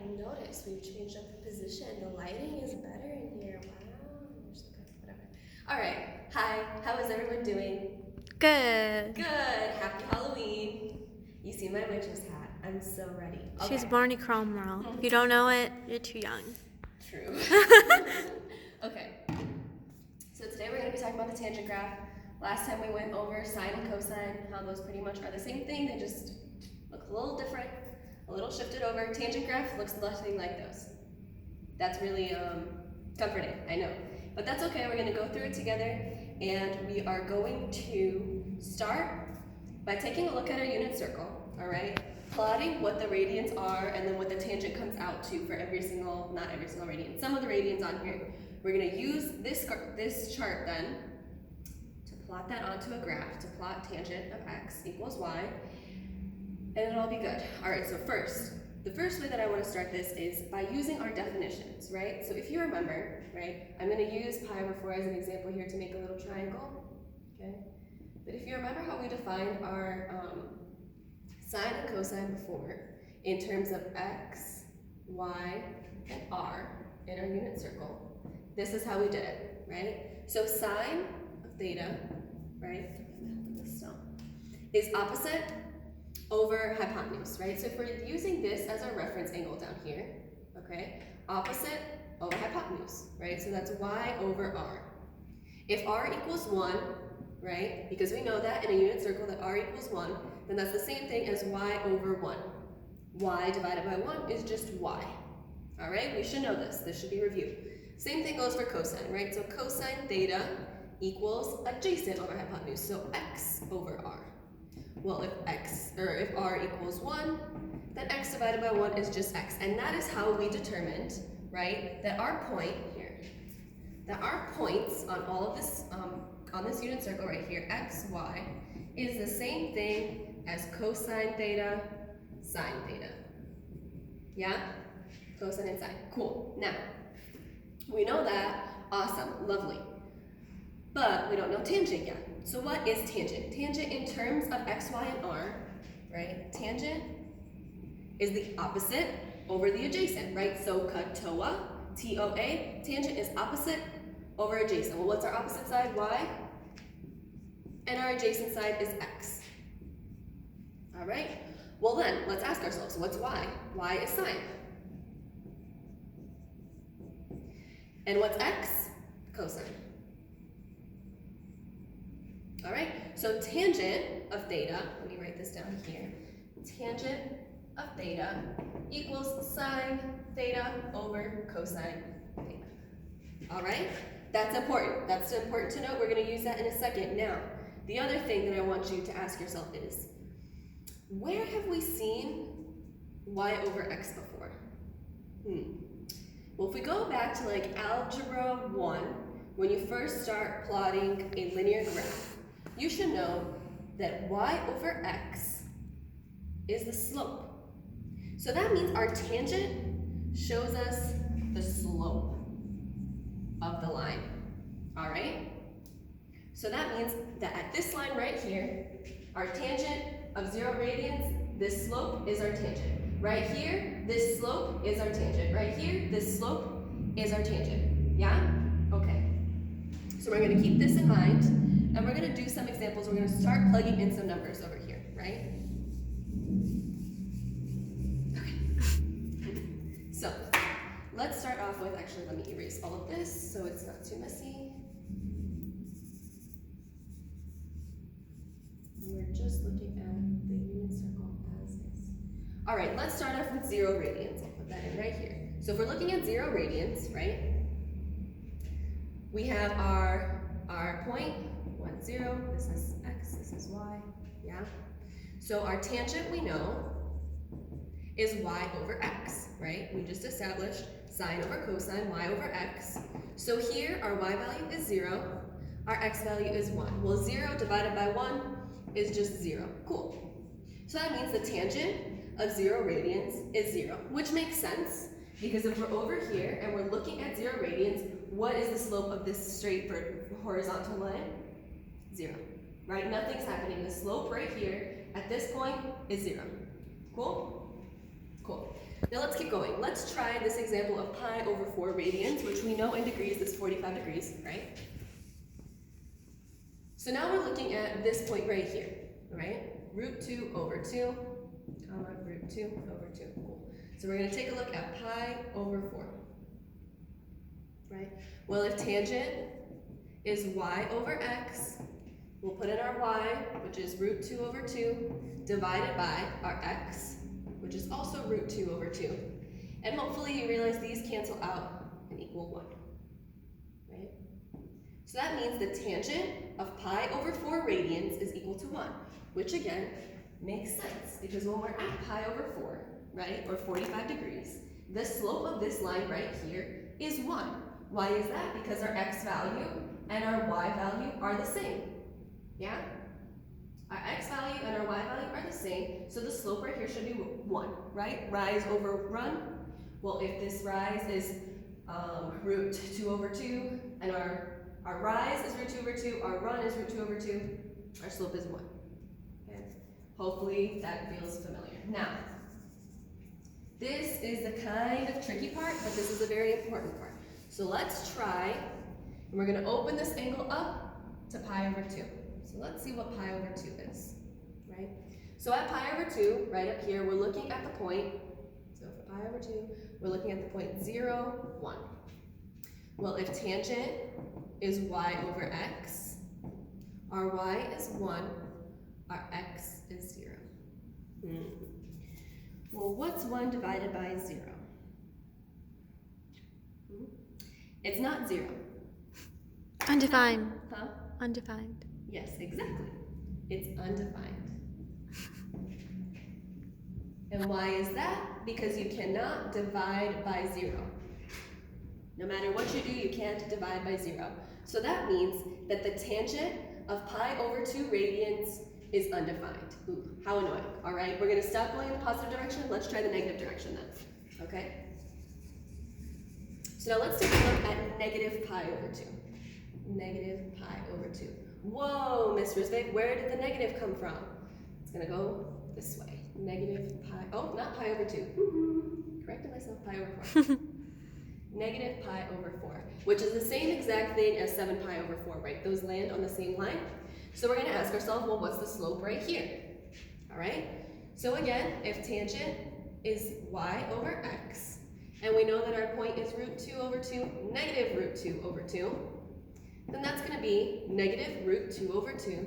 even noticed. We've changed up the position. The lighting is better in here. Wow. Okay, whatever. All right. Hi. How is everyone doing? Good. Good. Happy Halloween. You see my witch's hat. I'm so ready. Okay. She's Barney Cromwell. If you don't know it, you're too young. True. Okay. So today we're going to be talking about the tangent graph. Last time we went over sine and cosine, how those pretty much are the same thing. They just look a little different, a little shifted over. Tangent graph looks nothing like those. That's really comforting, I know. But that's okay, we're going to go through it together, and we are going to start by taking a look at our unit circle, all right? Plotting what the radians are and then what the tangent comes out to for every single, not every single radian, some of the radians on here. We're going to use this chart then to plot that onto a graph, to plot tangent of x equals y, and it'll all be good. All right, so the first way that I want to start this is by using our definitions, right? So if you remember, right, I'm going to use pi over 4 as an example here to make a little triangle, okay? But if you remember how we defined our sine and cosine before in terms of x, y, and r in our unit circle, this is how we did it, right? So sine of theta, right, is opposite over hypotenuse, right? So if we're using this as our reference angle down here, okay, opposite over hypotenuse, right? So that's y over r. If r equals 1, right, because we know that in a unit circle that r equals 1, then that's the same thing as y over 1. Y divided by 1 is just y. All right, we should know this. This should be reviewed. Same thing goes for cosine, right? So cosine theta equals adjacent over hypotenuse, so x over r. Well, if r equals 1, then x divided by 1 is just x. And that is how we determined, right, that our point here, that our points on all of this, on this unit circle right here, x, y, is the same thing as cosine theta, sine theta. Yeah? Cosine and sine. Cool. Now, we know that. Awesome. Lovely. But we don't know tangent yet. So what is tangent? Tangent in terms of x, y, and r, right? Tangent is the opposite over the adjacent, right? So TOA, T-O-A, tangent is opposite over adjacent. Well, what's our opposite side? Y. And our adjacent side is x. All right? Well then, let's ask ourselves, what's y? Y is sine. And what's x? Cosine. All right, so tangent of theta, let me write this down here. Tangent of theta equals sine theta over cosine theta. All right, that's important. That's important to note. We're going to use that in a second. Now, the other thing that I want you to ask yourself is, where have we seen y over x before? Well, if we go back to like algebra 1, when you first start plotting a linear graph, you should know that y over x is the slope. So that means our tangent shows us the slope of the line. All right? So that means that at this line right here, our tangent of 0 radians, this slope is our tangent. Right here, this slope is our tangent. Right here, this slope is our tangent. Yeah? Okay. So we're going to keep this in mind, and we're going to do some examples. We're going to start plugging in some numbers over here, right? Okay. So let's start off with, actually, let me erase all of this so it's not too messy. We're just looking at the unit circle as is. All right, let's start off with 0 radians. I'll put that in right here. So if we're looking at 0 radians, right, we have our point, 1, 0, this is x, this is y, yeah? So our tangent we know is y over x, right? We just established sine over cosine, y over x. So here our y value is 0, our x value is 1. Well, 0 divided by 1 is just 0. Cool. So that means the tangent of 0 radians is 0, which makes sense because if we're over here and we're looking at 0 radians, what is the slope of this straight horizontal line? 0, right? Nothing's happening. The slope right here at this point is 0. Cool? Cool. now let's keep going. Let's try this example of pi over 4 radians, which we know in degrees is 45 degrees, right? So now we're looking at this point right here, right? Root 2 over 2, comma, root 2 over 2. Cool. So we're going to take a look at pi over 4, right? Well, if tangent is y over x, we'll put in our y, which is root 2 over 2, divided by our x, which is also root 2 over 2. And hopefully you realize these cancel out and equal 1, right? So that means the tangent of pi over 4 radians is equal to 1, which again makes sense because when we're at pi over 4, right, or 45 degrees, the slope of this line right here is 1. Why is that? Because our x value and our y value are the same, yeah? Our x value and our y value are the same, so the slope right here should be 1, right? Rise over run. Well, if this rise is root 2 over 2, and our rise is root 2 over 2, our run is root 2 over 2, our slope is 1. Okay? Hopefully that feels familiar. Now, this is the kind of tricky part, but this is a very important part. So let's try, and we're going to open this angle up to pi over 2. So let's see what pi over 2 is, right? So at pi over 2, right up here, we're looking at the point, so for pi over 2, we're looking at the point 0, 1. Well, if tangent is y over x, our y is 1, our x is 0. Well, what's 1 divided by 0? It's not 0. Undefined. Huh? Undefined. Yes, exactly. It's undefined. And why is that? Because you cannot divide by 0. No matter what you do, you can't divide by 0. So that means that the tangent of pi over 2 radians is undefined. Ooh, how annoying. All right, we're going to stop going in the positive direction. Let's try the negative direction then. Okay? So now let's take a look at negative pi over 2. Negative pi over 2. Whoa, Miss Risvig, where did the negative come from? It's going to go this way. Negative pi, oh, not pi over 2. Corrected myself, pi over 4. Negative pi over 4, which is the same exact thing as 7 pi over 4, right? Those land on the same line. So we're going to ask ourselves, well, what's the slope right here? All right? So again, if tangent is y over x, and we know that our point is root 2 over 2, negative root 2 over 2, then that's going to be negative root 2 over 2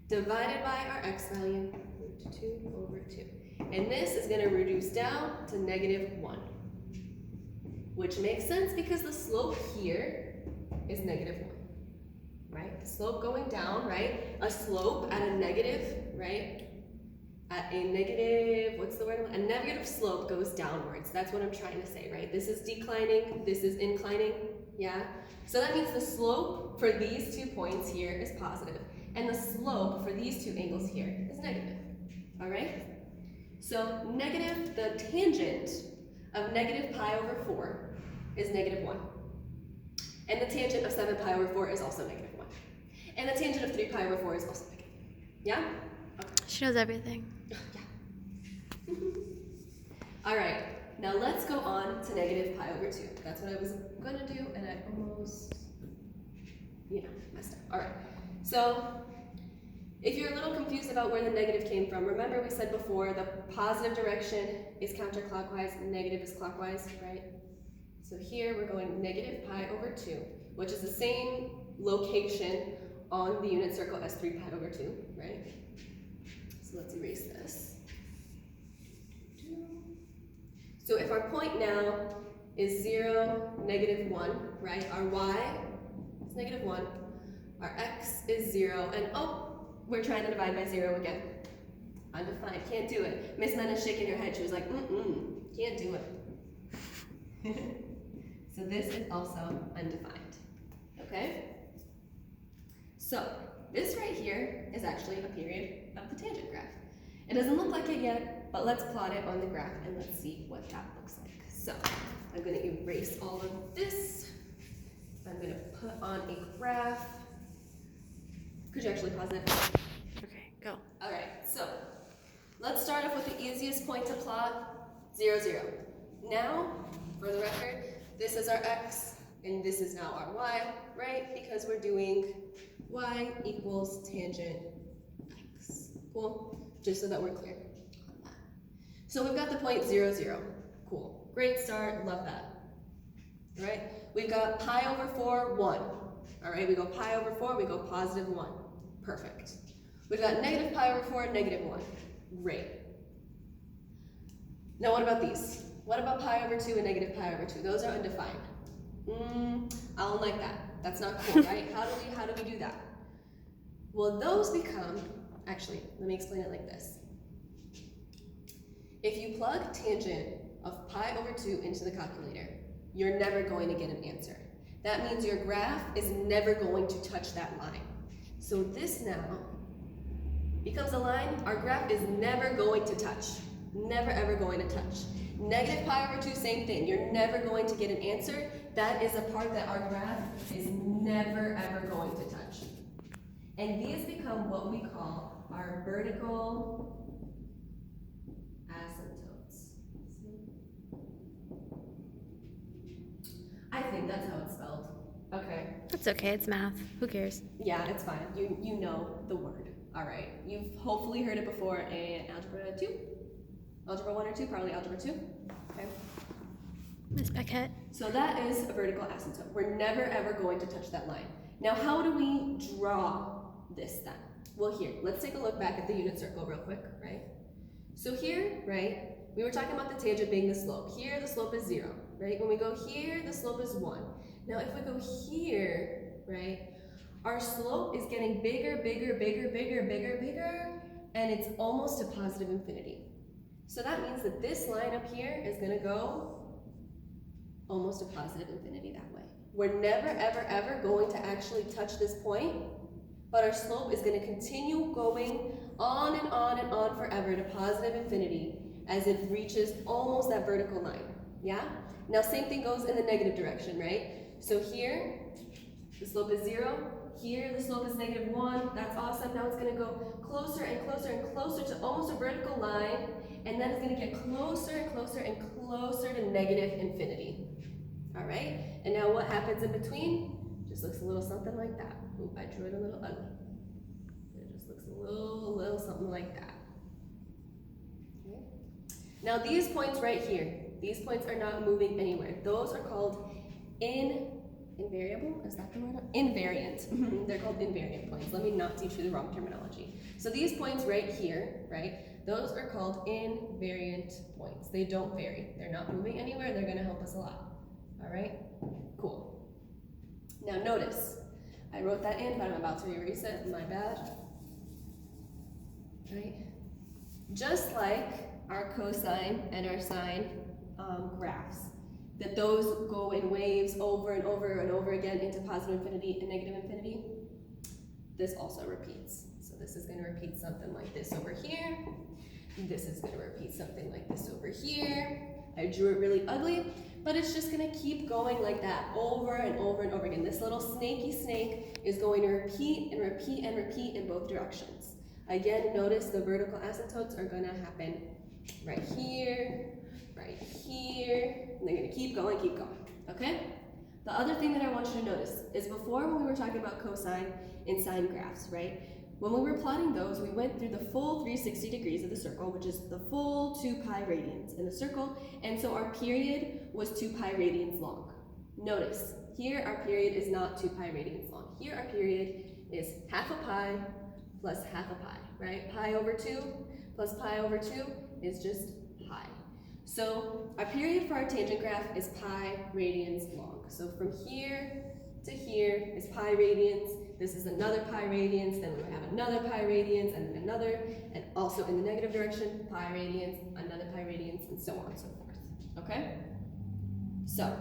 divided by our x value, root 2 over 2. And this is going to reduce down to negative 1, which makes sense because the slope here is negative 1, right? The slope going down, right? A slope at a negative, right? At a negative, what's the word? A negative slope goes downwards. That's what I'm trying to say, right? This is declining, this is inclining, yeah? So that means the slope for these 2 points here is positive, and the slope for these 2 angles here is negative, all right? So negative, the tangent of negative pi over 4 is negative 1. And the tangent of 7 pi over 4 is also negative 1. And the tangent of 3 pi over 4 is also negative. Yeah? Okay. She knows everything. Yeah. All right, now let's go on to negative pi over 2. That's what I was going to do, and I almost, messed up. All right, so if you're a little confused about where the negative came from, remember we said before the positive direction is counterclockwise, and negative is clockwise, right? So here we're going negative pi over 2, which is the same location on the unit circle as 3 pi over 2, right? So let's erase this. So if our point now is 0, negative 1, right? Our y is negative 1, our x is 0, and oh, we're trying to divide by 0 again. Undefined, can't do it. Miss Men is shaking her head. She was like, can't do it. So this is also undefined, okay? So this right here is actually a period of the tangent graph. It doesn't look like it yet, but let's plot it on the graph and let's see what that looks like. So I'm going to erase all of this. I'm going to put on a graph. Could you actually pause it? Okay, go. All right, so let's start off with the easiest point to plot. 0, 0. Now, for the record, this is our x, and this is now our y, right? Because we're doing y equals tangent x. Cool? Just so that we're clear on that. So we've got the point 0, 0. Cool. Great start. Love that. All right? We've got pi over 4, 1. All right? We go pi over 4, we go positive 1. Perfect. We've got negative pi over 4, negative 1. Great. Now what about these? What about pi over 2 and negative pi over 2? Those are undefined. I don't like that. That's not cool, right? How do we do that? Well, those become, actually, let me explain it like this. If you plug tangent of pi over 2 into the calculator, you're never going to get an answer. That means your graph is never going to touch that line. So this now becomes a line our graph is never going to touch. Never ever going to touch. Negative pi over 2, same thing. You're never going to get an answer. That is a part that our graph is never ever going to touch. And these become what we call our vertical asymptotes. I think that's how it's spelled. Okay. That's okay, it's math. Who cares? Yeah, it's fine. You know the word. All right. You've hopefully heard it before in Algebra 2? Algebra 1 or 2? Probably Algebra 2. Okay. Miss Beckett. So that is a vertical asymptote. We're never ever going to touch that line. Now, how do we draw this then? Well, here, let's take a look back at the unit circle real quick, right? So here, right, we were talking about the tangent being the slope. Here, the slope is 0, right? When we go here, the slope is 1. Now, if we go here, right, our slope is getting bigger, bigger, bigger, bigger, bigger, bigger, and it's almost to positive infinity. So that means that this line up here is going to go almost to positive infinity that way. We're never, ever, ever going to actually touch this point, but our slope is going to continue going on and on and on forever to positive infinity as it reaches almost that vertical line. Yeah? Now, same thing goes in the negative direction, right? So here, the slope is 0. Here, the slope is negative 1. That's awesome. Now it's going to go closer and closer and closer to almost a vertical line, and then it's going to get closer and closer and closer to negative infinity. All right? And now what happens in between? Just looks a little something like that. Oop, I drew it a little ugly. It just looks a little something like that. Okay. Now these points right here, these points are not moving anywhere. Those are called invariable? Is that the word? Invariant. They're called invariant points. Let me not teach you the wrong terminology. So these points right here, right? Those are called invariant points. They don't vary. They're not moving anywhere. They're going to help us a lot. All right? Cool. Now notice, I wrote that in, but I'm about to erase it. My bad. Right? Just like our cosine and our sine graphs, that those go in waves over and over and over again into positive infinity and negative infinity, this also repeats. So this is going to repeat something like this over here. This is going to repeat something like this over here. I drew it really ugly, but it's just going to keep going like that over and over and over again. This little snaky snake is going to repeat and repeat and repeat in both directions. Again, notice the vertical asymptotes are going to happen right here, and they're going to keep going, okay? The other thing that I want you to notice is before when we were talking about cosine and sine graphs, right? When we were plotting those, we went through the full 360 degrees of the circle, which is the full 2 pi radians in the circle, and so our period was 2 pi radians long. Notice, here our period is not 2 pi radians long. Here our period is half a pi plus half a pi, right? Pi over 2 plus pi over 2 is just pi. So our period for our tangent graph is pi radians long. So from here to here is pi radians. This is another pi radians, then we would have another pi radians, and then another, and also in the negative direction, pi radians, another pi radians, and so on and so forth. Okay? So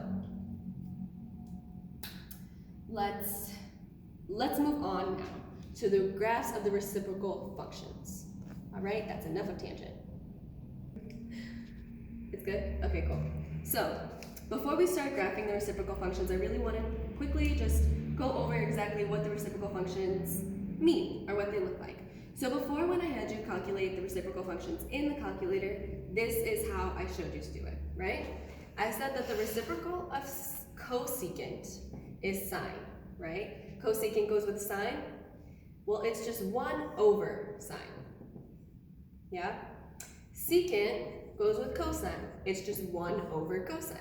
let's move on now to the graphs of the reciprocal functions. All right, that's enough of tangent. It's good? Okay, cool. So before we start graphing the reciprocal functions, I really want to quickly just go over exactly what the reciprocal functions mean or what they look like. So before, when I had you calculate the reciprocal functions in the calculator, this is how I showed you to do it, right? I said that the reciprocal of cosecant is sine, right? Cosecant goes with sine. Well, it's just 1 over sine. Yeah? Secant goes with cosine. It's just 1 over cosine.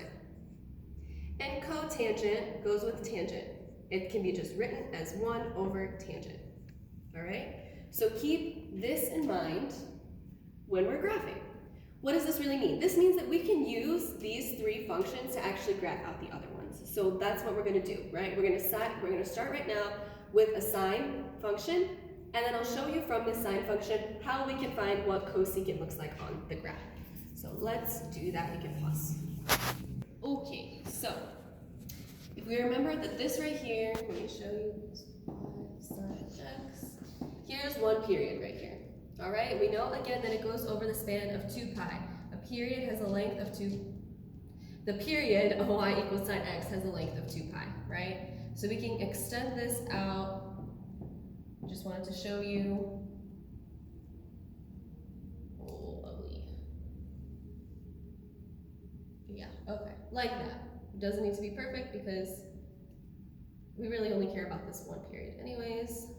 And cotangent goes with tangent. It can be just written as 1 over tangent. All right? So keep this in mind when we're graphing. What does this really mean? This means that we can use these 3 functions to actually graph out the other ones. So that's what we're going to do, right? We're going to start right now with a sine function, and then I'll show you from this sine function how we can find what cosecant looks like on the graph. So let's do that. We can pause. Okay, so if we remember that this right here, let me show you this sine x. Here's 1 period right here. All right, we know again that it goes over the span of 2 pi. A period has a length of 2. The period of y equals sine x has a length of 2 pi, right? So we can extend this out. Just wanted to show you. Oh, ugly. Yeah, okay, like that. It doesn't need to be perfect because we really only care about this 1 period anyways.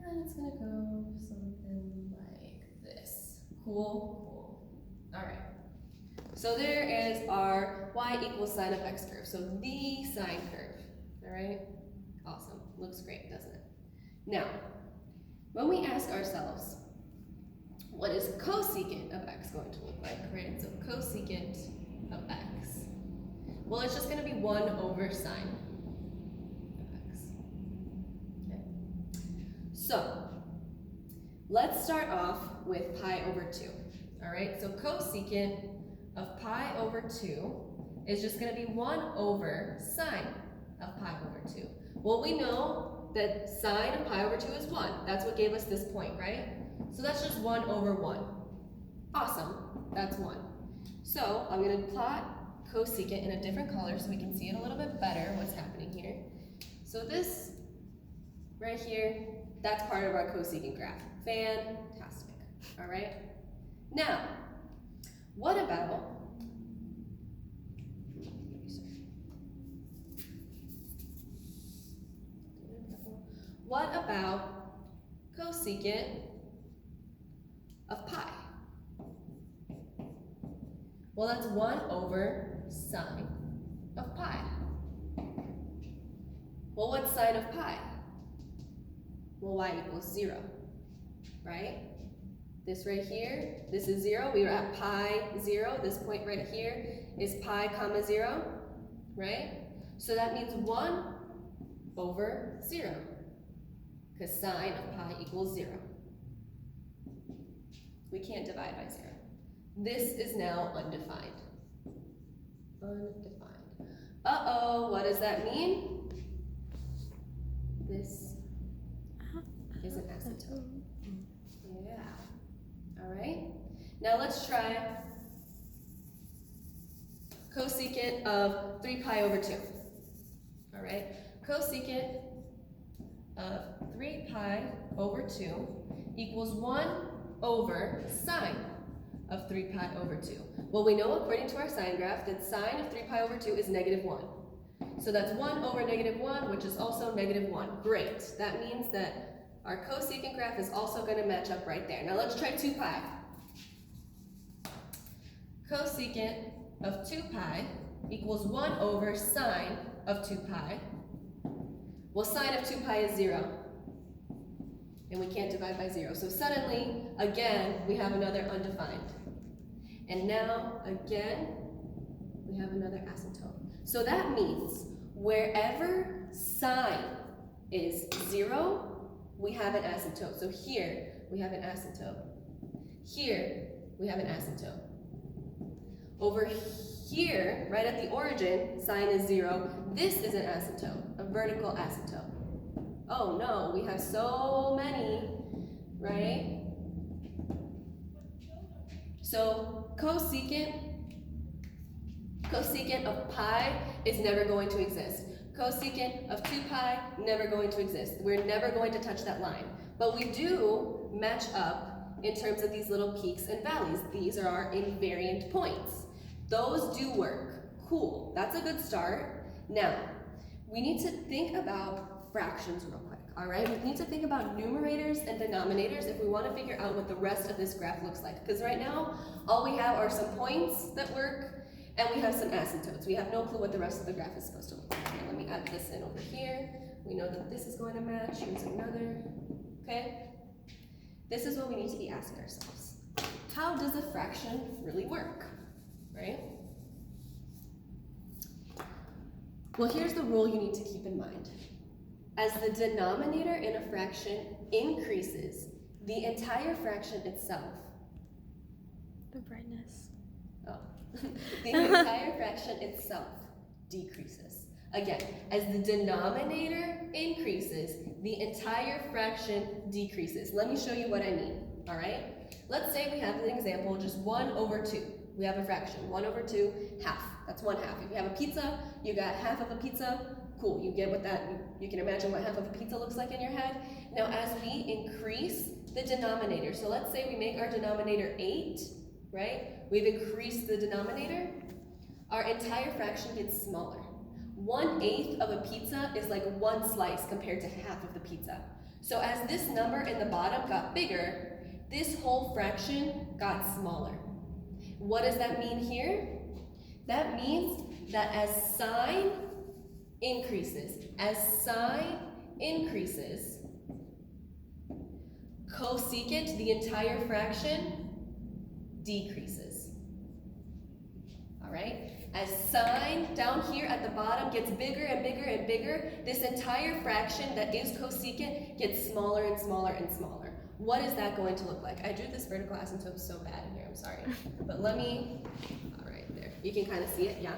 And then it's gonna go something like this. Cool, cool. All right. So there is our y equals sine of x curve. So the sine curve, all right? Awesome, looks great, doesn't it? Now, when we ask ourselves, what is cosecant of x going to look like, right? So cosecant of x. Well, it's just gonna be 1 over sine of x, okay? So, let's start off with pi over 2, all right? So cosecant of pi over 2 is just going to be 1 over sine of pi over 2. Well, we know that sine of pi over 2 is 1. That's what gave us this point, right? So that's just 1 over 1. Awesome, that's 1. So I'm going to plot cosecant in a different color so we can see it a little bit better what's happening here. So this right here, that's part of our cosecant graph. Fantastic, all right? Now, what about cosecant of pi? Well, that's 1 over sine of pi. Well, what's sine of pi? Well, y equals 0, right? This right here, this is 0. We are at pi 0. This point right here is pi comma 0, right? So that means 1 over 0, because sine of pi equals 0. We can't divide by 0. This is now undefined. Undefined. Uh-oh, what does that mean? This is an asymptote. Yeah. All right. Now let's try cosecant of 3 pi over 2. All right. Cosecant of 3 pi over 2 equals 1 over sine of 3 pi over 2. Well, we know according to our sine graph that sine of 3 pi over 2 is -1. So that's 1 over -1, which is also -1. Great. That means that our cosecant graph is also going to match up right there. Now let's try 2 pi. Cosecant of 2 pi equals 1 over sine of 2 pi. Well, sine of 2 pi is 0. And we can't divide by 0. So suddenly, again, we have another undefined. And now, again, we have another asymptote. So that means wherever sine is 0, we have an asymptote. So here, we have an asymptote. Here, we have an asymptote. Over here, right at the origin, sine is 0. This is an asymptote, a vertical asymptote. Oh no, we have so many, right? So cosecant of pi is never going to exist. Cosecant of 2 pi, never going to exist. We're never going to touch that line. But we do match up in terms of these little peaks and valleys. These are our invariant points. Those do work. Cool, that's a good start. Now, we need to think about fractions real quick, all right? We need to think about numerators and denominators if we want to figure out what the rest of this graph looks like. Because right now, all we have are some points that work, and we have some asymptotes. We have no clue what the rest of the graph is supposed to look like. Okay, let me add this in over here. We know that this is going to match. Here's another, okay? This is what we need to be asking ourselves. How does a fraction really work, right? Well, here's the rule you need to keep in mind. As the denominator in a fraction increases, the entire fraction itself, The brightness. the entire fraction itself decreases. Again, as the denominator increases, the entire fraction decreases. Let me show you what I mean, all right? Let's say we have an example, just 1 over 2. We have a fraction, 1 over 2, half. That's 1/2. If you have a pizza, you got half of a pizza. Cool, you get what that, you can imagine what half of a pizza looks like in your head. Now, as we increase the denominator, so let's say we make our denominator 8, right? We've increased the denominator. Our entire fraction gets smaller. 1/8 of a pizza is like 1 slice compared to half of the pizza. So as this number in the bottom got bigger, this whole fraction got smaller. What does that mean here? That means that as sign increases, cosecant, the entire fraction, decreases. All right? As sign down here at the bottom gets bigger and bigger and bigger, this entire fraction that is cosecant gets smaller and smaller and smaller. What is that going to look like? I drew this vertical asymptote so bad in here, I'm sorry. But let me, all right, there. You can kind of see it, yeah?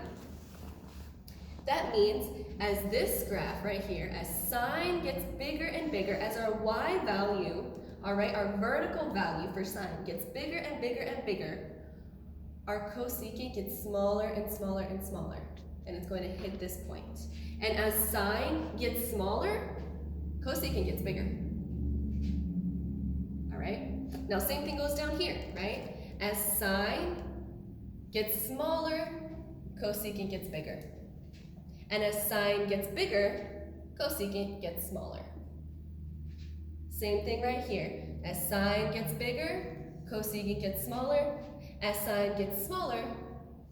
That means as this graph right here, as sine gets bigger and bigger, as our y value, all right, our vertical value for sine gets bigger and bigger and bigger, our cosecant gets smaller and smaller and smaller, and it's going to hit this point. And as sine gets smaller, cosecant gets bigger. All right? Now, same thing goes down here, right? As sine gets smaller, cosecant gets bigger. And as sine gets bigger, cosecant gets smaller. Same thing right here. As sine gets bigger, cosecant gets smaller. As sine gets smaller,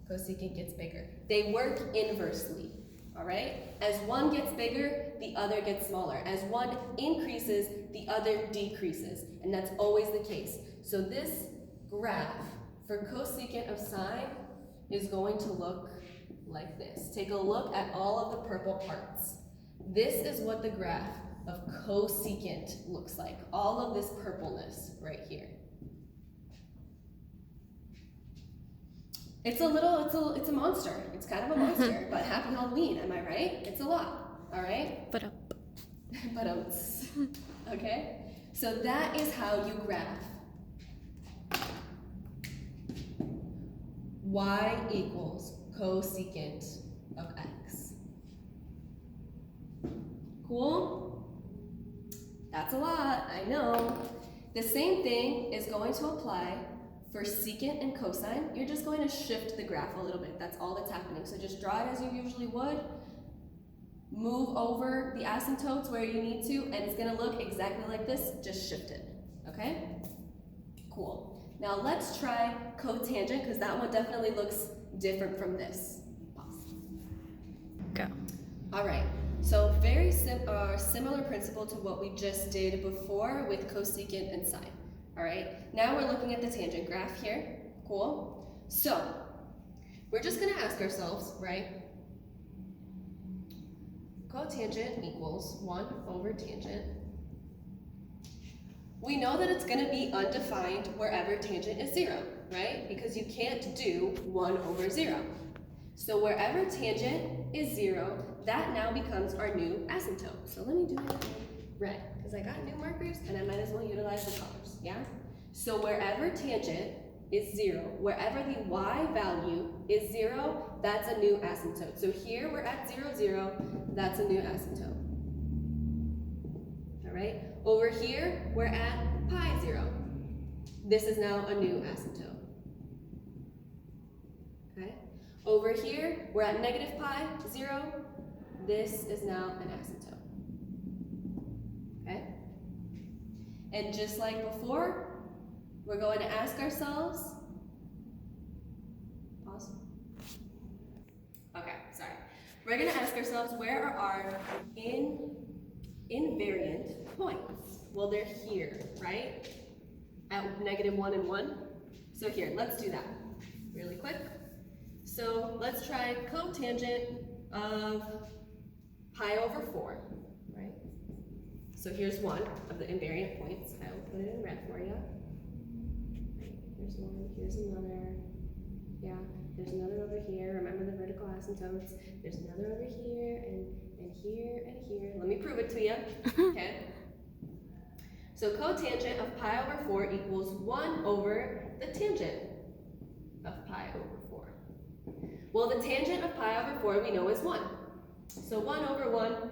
cosecant gets bigger. They work inversely, all right? As one gets bigger, the other gets smaller. As one increases, the other decreases. And that's always the case. So this graph for cosecant of sine is going to look like this. Take a look at all of the purple parts. This is what the graph of cosecant looks like. All of this purpleness right here. It's a monster. It's kind of a monster, but happy Halloween, am I right? It's a lot, all right? But up. But okay? So that is how you graph y equals cosecant of x. Cool? That's a lot, I know. The same thing is going to apply for secant and cosine. You're just going to shift the graph a little bit. That's all that's happening. So just draw it as you usually would. Move over the asymptotes where you need to, and it's going to look exactly like this. Just shift it. Okay? Cool. Now let's try cotangent, because that one definitely looks different from this. Pause. Go. All right. So very similar principle to what we just did before with cosecant and sine. All right, now we're looking at the tangent graph here. Cool. So we're just going to ask ourselves, right? Cotangent equals 1 over tangent. We know that it's going to be undefined wherever tangent is 0, right? Because you can't do 1 over 0. So wherever tangent is 0, that now becomes our new asymptote. So let me do it in red, because I got new markers and I might as well utilize the colors, yeah? So wherever tangent is 0, wherever the y value is 0, that's a new asymptote. So here we're at 0, 0, that's a new asymptote. All right? Over here, we're at pi 0. This is now a new asymptote. Okay? Over here, we're at negative pi 0. This is now an asymptote. Okay? And just like before, we're going to ask ourselves, pause. Okay, sorry. We're going to ask ourselves, where are our invariant points? Well, they're here, right? At -1 and 1. So here, let's do that really quick. So let's try cotangent of pi over 4, right? So here's one of the invariant points. I will put it in red for you. Here's one, here's another. Yeah, there's another over here. Remember the vertical asymptotes. There's another over here, and here, and here. Let me prove it to you, okay? So cotangent of pi over 4 equals 1 over the tangent of pi over 4. Well, the tangent of pi over 4 we know is 1. So 1 over 1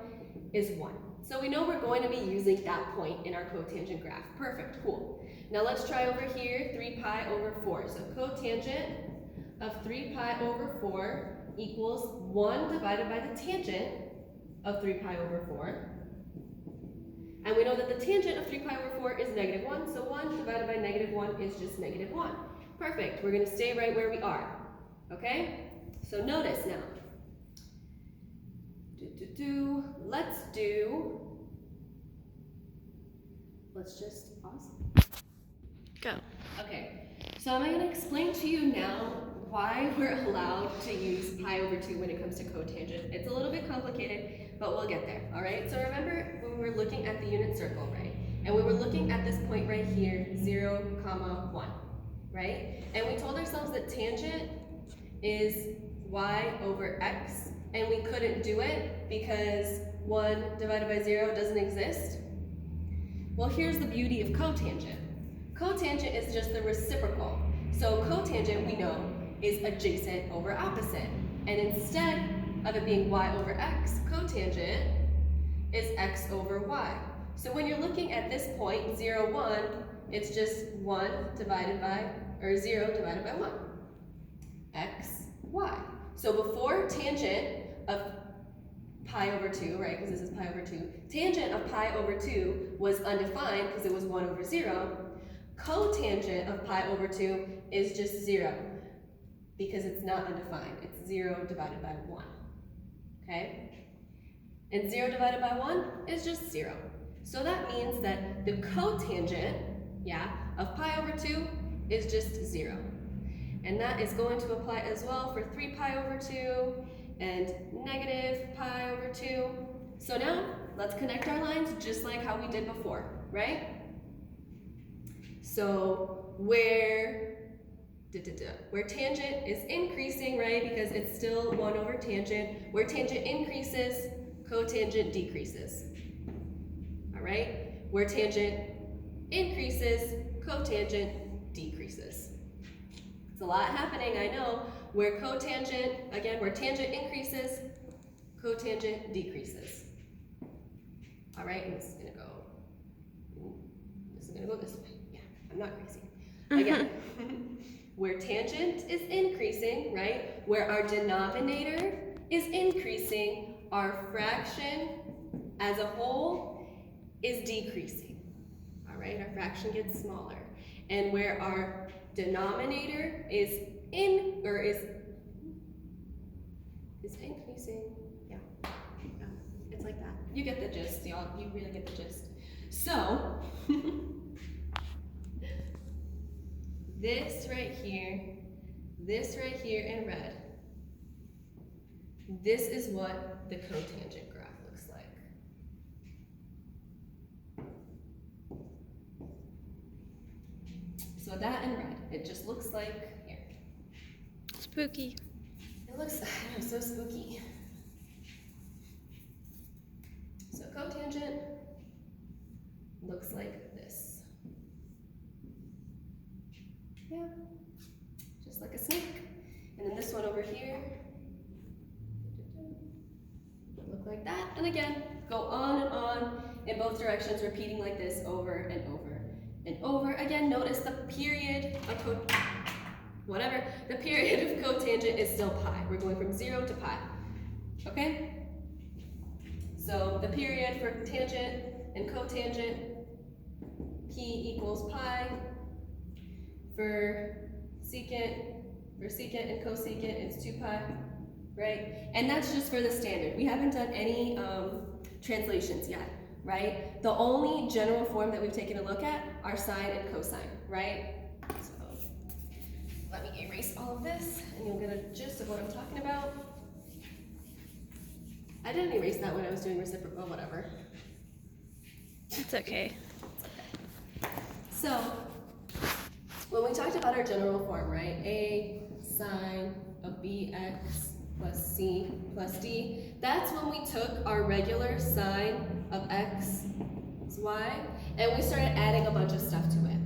is 1. So we know we're going to be using that point in our cotangent graph. Perfect, cool. Now let's try over here, 3 pi over 4. So cotangent of 3 pi over 4 equals 1 divided by the tangent of 3 pi over 4. And we know that the tangent of 3 pi over 4 is -1, so 1 divided by -1 is just -1. Perfect, we're going to stay right where we are, okay? So notice now, let's just pause. Go. Okay, so I'm going to explain to you now why we're allowed to use pi over 2 when it comes to cotangent. It's a little bit complicated, but we'll get there, all right? So remember when we were looking at the unit circle, right? And we were looking at this point right here, 0, 1, right? And we told ourselves that tangent is y over x, and we couldn't do it because 1 divided by 0 doesn't exist. Well, here's the beauty of cotangent. Cotangent is just the reciprocal. So cotangent, we know, is adjacent over opposite. And instead of it being y over x, cotangent is x over y. So when you're looking at this point, 0, 1, it's just 1 divided by, or 0 divided by 1. X, y. So before tangent of pi over 2, right, because this is pi over 2, tangent of pi over 2 was undefined because it was 1 over 0. Cotangent of pi over 2 is just 0 because it's not undefined. It's 0 divided by 1, okay? And 0 divided by 1 is just 0. So that means that the cotangent, yeah, of pi over 2 is just 0. And that is going to apply as well for 3 pi over 2 and negative pi over 2. So now, let's connect our lines just like how we did before, right? So where tangent is increasing, right, because it's still 1 over tangent, where tangent increases, cotangent decreases. All right? Where tangent increases, cotangent decreases. It's a lot happening, I know. Where cotangent, again, where tangent increases, cotangent decreases. All right, and this is gonna go this way. Yeah, I'm not crazy. Again, where tangent is increasing, right, where our denominator is increasing, our fraction as a whole is decreasing. All right, our fraction gets smaller. And where our denominator is increasing, yeah, it's like that. You get the gist, y'all. You really get the gist. So this right here in red, this is what the cotangent graph looks like. So that in red, it just looks like here. Spooky. It looks so spooky. So cotangent looks like this. Yeah, just like a snake. And then this one over here, look like that. And again, go on and on in both directions, repeating like this over and over and over. Again, notice the period of the period of cotangent is still pi. We're going from 0 to pi, okay? So the period for tangent and cotangent, p equals pi. For secant and cosecant, it's 2 pi, right? And that's just for the standard. We haven't done any translations yet, right? The only general form that we've taken a look at are sine and cosine, right? So let me erase all of this, and you'll get a gist of what I'm talking about. I didn't erase that when I was doing reciprocal, whatever. It's okay. So, when we talked about our general form, right? A sine of bx plus c plus d, that's when we took our regular sine of x is y, and we started adding a bunch of stuff to it.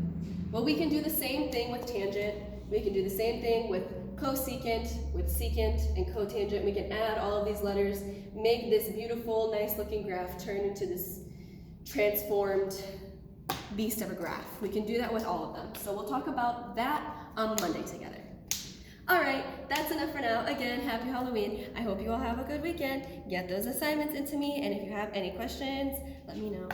Well, we can do the same thing with tangent. We can do the same thing with cosecant, with secant, and cotangent. We can add all of these letters, make this beautiful, nice-looking graph turn into this transformed beast of a graph. We can do that with all of them. So we'll talk about that on Monday together. All right, that's enough for now. Again, happy Halloween. I hope you all have a good weekend. Get those assignments into me, and if you have any questions, let me know.